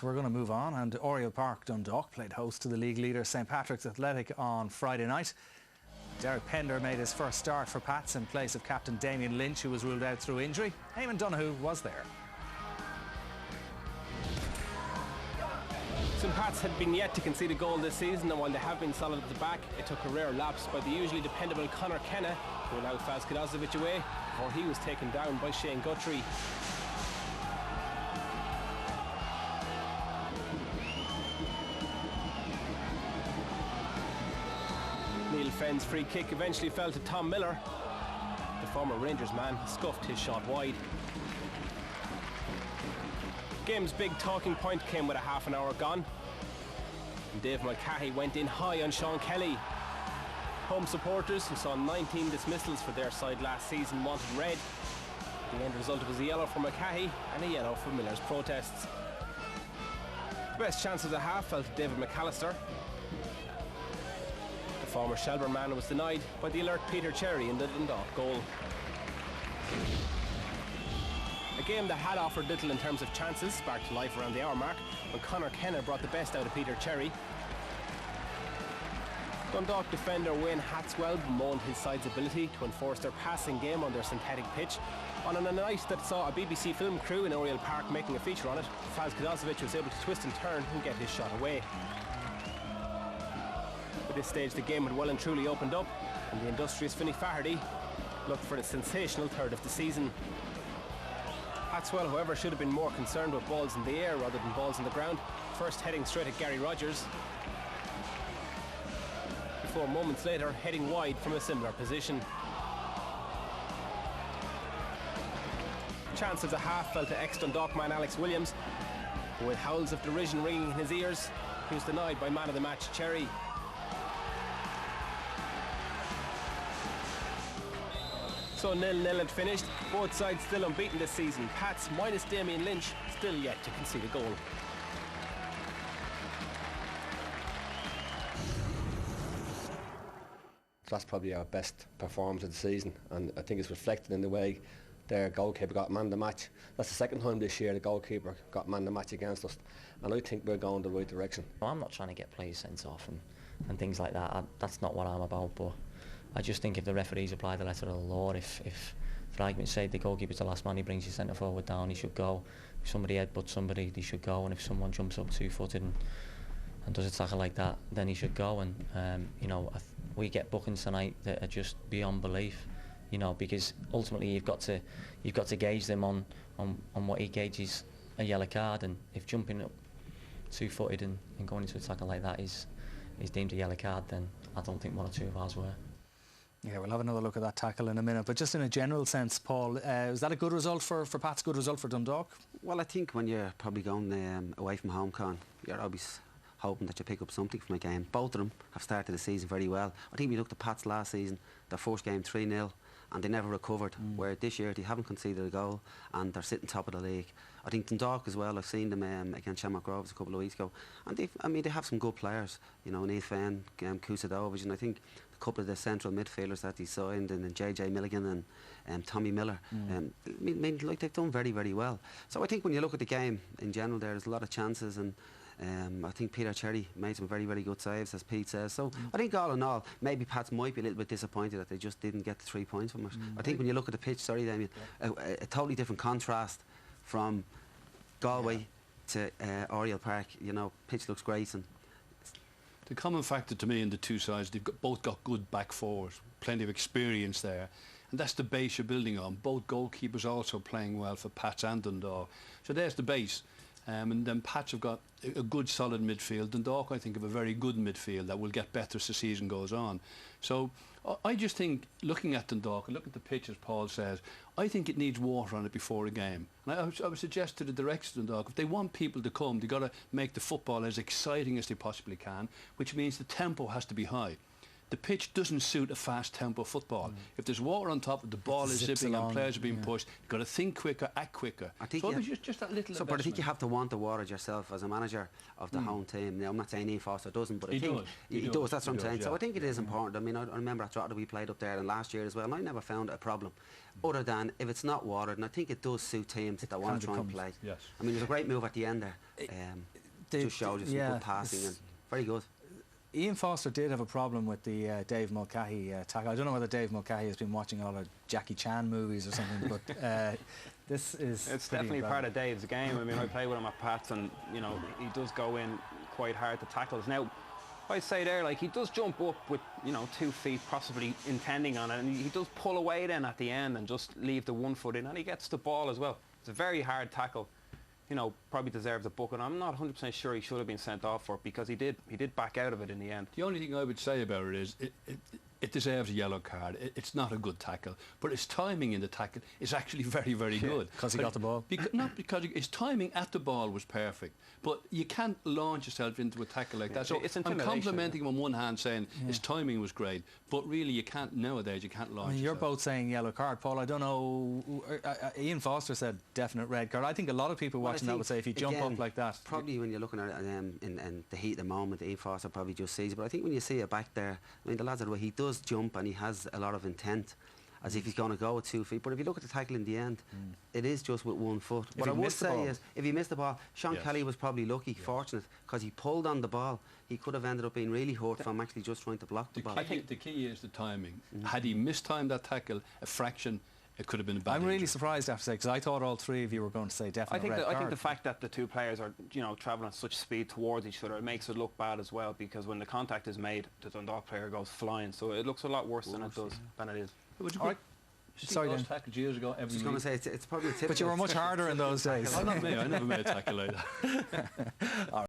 we're going to move on, and Oriel Park Dundalk played host to the league leader St Patrick's Athletic on Friday night. Derek Pender made his first start for Pats in place of captain Damien Lynch, who was ruled out through injury. Eamon Donoghue was there. St Pats had been yet to concede a goal this season, and while they have been solid at the back, it took a rare lapse by the usually dependable Conor Kenna to allow Faz Kadozovic away before he was taken down by Shane Guthrie. Neil Fenn's free kick eventually fell to Tom Miller. The former Rangers man scuffed his shot wide. Game's big talking point came with a half an hour gone. And Dave Mulcahy went in high on Sean Kelly. Home supporters, who saw 19 dismissals for their side last season, wanted red. The end result was a yellow for Mulcahy and a yellow for Miller's protests. The best chance of the half fell to David McAllister. The former Shelburne man was denied by the alert Peter Cherry in the Dundalk goal. A game that had offered little in terms of chances sparked life around the hour mark when Conor Kenna brought the best out of Peter Cherry. Dundalk defender Wayne Hatswell bemoaned his side's ability to enforce their passing game on their synthetic pitch. On a night that saw a BBC film crew in Oriel Park making a feature on it, Faz Kadozovic was able to twist and turn and get his shot away. At this stage the game had well and truly opened up, and the industrious Finney Faherty looked for the sensational third of the season. Hatswell, however, should have been more concerned with balls in the air rather than balls on the ground, first heading straight at Gary Rogers, before moments later heading wide from a similar position. Chance of the half fell to ex-Dundalk man Alex Williams, but with howls of derision ringing in his ears, he was denied by man of the match Cherry. So 0-0 had finished, both sides still unbeaten this season. Pats, minus Damien Lynch, still yet to concede a goal. That's probably our best performance of the season, and I think it's reflected in the way their goalkeeper got man of the match. That's the second time this year the goalkeeper got man of the match against us, and I think we're going the right direction. I'm not trying to get players sent off and things like that. That's not what I'm about, but I just think if the referees apply the letter of the law, if for argument's sake the goalkeeper's the last man, he brings his centre forward down, he should go. If somebody headbutts somebody, they should go, and if someone jumps up 2-footed and does a tackle like that, then he should go. And you know, we get bookings tonight that are just beyond belief, you know, because ultimately you've got to gauge them on what he gauges a yellow card, and if jumping up 2-footed and going into a tackle like that is deemed a yellow card, then I don't think one or two of ours were. Yeah, we'll have another look at that tackle in a minute, but just in a general sense, Paul, was that a good result for Pat's, good result for Dundalk? Well, I think when you're probably going away from home, Con, you're always hoping that you pick up something from a game. Both of them have started the season very well. I think we looked at Pat's last season, their first game 3-0, and they never recovered, where this year they haven't conceded a goal and they're sitting top of the league. I think Dundalk as well, I've seen them against Shamrock Rovers a couple of weeks ago, and they have some good players, you know, Neil Fenn, Kusadovic, and I think a couple of the central midfielders that he signed, and JJ Milligan and Tommy Miller, like they've done very, very well. So I think when you look at the game in general, there's a lot of chances, and I think Peter Cherry made some very, very good saves, as Pete says. So I think all in all, maybe Pats might be a little bit disappointed that they just didn't get the 3 points from it. I think when you look at the pitch, sorry Damien, a totally different contrast from Galway to Oriel Park. You know, pitch looks great, and the common factor to me in the two sides, they've both got good back fours, plenty of experience there, and that's the base you're building on. Both goalkeepers also playing well for Pats and Dundalk, so there's the base. And then Pats have got a good solid midfield. Dundalk, I think, have a very good midfield that will get better as the season goes on. So I just think, looking at Dundalk and looking at the pitch, as Paul says, I think it needs water on it before a game. And I would suggest to the directors of Dundalk, if they want people to come, they've got to make the football as exciting as they possibly can, which means the tempo has to be high. the pitch doesn't suit a fast tempo football. If there's water on top, the ball is zipping and players are being pushed. You've got to think quicker, act quicker. I think so it's just that little so, but I think you have to want the water yourself as a manager of the home team. Now, I'm not saying Ian Foster doesn't, but I think he does. That's what I'm saying. So I think it is important. I mean, I remember at Drogheda we played up there and last year as well, and I never found it a problem. Other than if it's not watered, and I think it does suit teams that want to try and play. Yes. I mean, there's a great move at the end there. Just showed you some good passing and very good. Ian Foster did have a problem with the Dave Mulcahy tackle. I don't know whether Dave Mulcahy has been watching a lot of Jackie Chan movies or something, but this is... It's definitely part of Dave's game. I mean, I play with him at Pats, and, you know, he does go in quite hard to tackles. Now, I'd say there, like, he does jump up with, you know, 2 feet, possibly intending on it, and he does pull away then at the end and just leave the 1 foot in, and he gets the ball as well. It's a very hard tackle. You know, probably deserves a book, and I'm not 100% sure he should have been sent off for it, because he did back out of it in the end. The only thing I would say about it is it deserves a yellow card. It's not a good tackle, but his timing in the tackle is actually very, very good. Because he got the ball? Not because his timing at the ball was perfect, but you can't launch yourself into a tackle like that. So I'm complimenting him on one hand, saying his timing was great, but really you can't, nowadays, you can't launch You're yourself. both saying yellow card, Paul. I don't know. Ian Foster said definite red card. I think a lot of people watching that would say if you jump up like that... Probably when you're looking at it in the heat of the moment, Ian Foster probably just sees it. But I think when you see it back there, I mean, the lads are the way he does jump and he has a lot of intent, as if he's going to go with 2 feet. But if you look at the tackle in the end, it is just with 1 foot. What I would say is, if he missed the ball, Sean Kelly was probably lucky, fortunate, because he pulled on the ball. He could have ended up being really hurt from actually just trying to block the ball. I think the key is the timing. Had he mistimed that tackle a fraction, it could have been a bad I'm really injury. surprised, I have to say, because I thought all three of you were going to say definite red card. I think the fact that the two players are, you know, travelling at such speed towards each other, it makes it look bad as well, because when the contact is made, the Dundalk player goes flying, so it looks a lot worse than it does, than it is. All right. Sorry, those tackles years ago. I was going to say it's probably a tip. But you were much harder in those days. Oh, not me. I never made a tackle like that.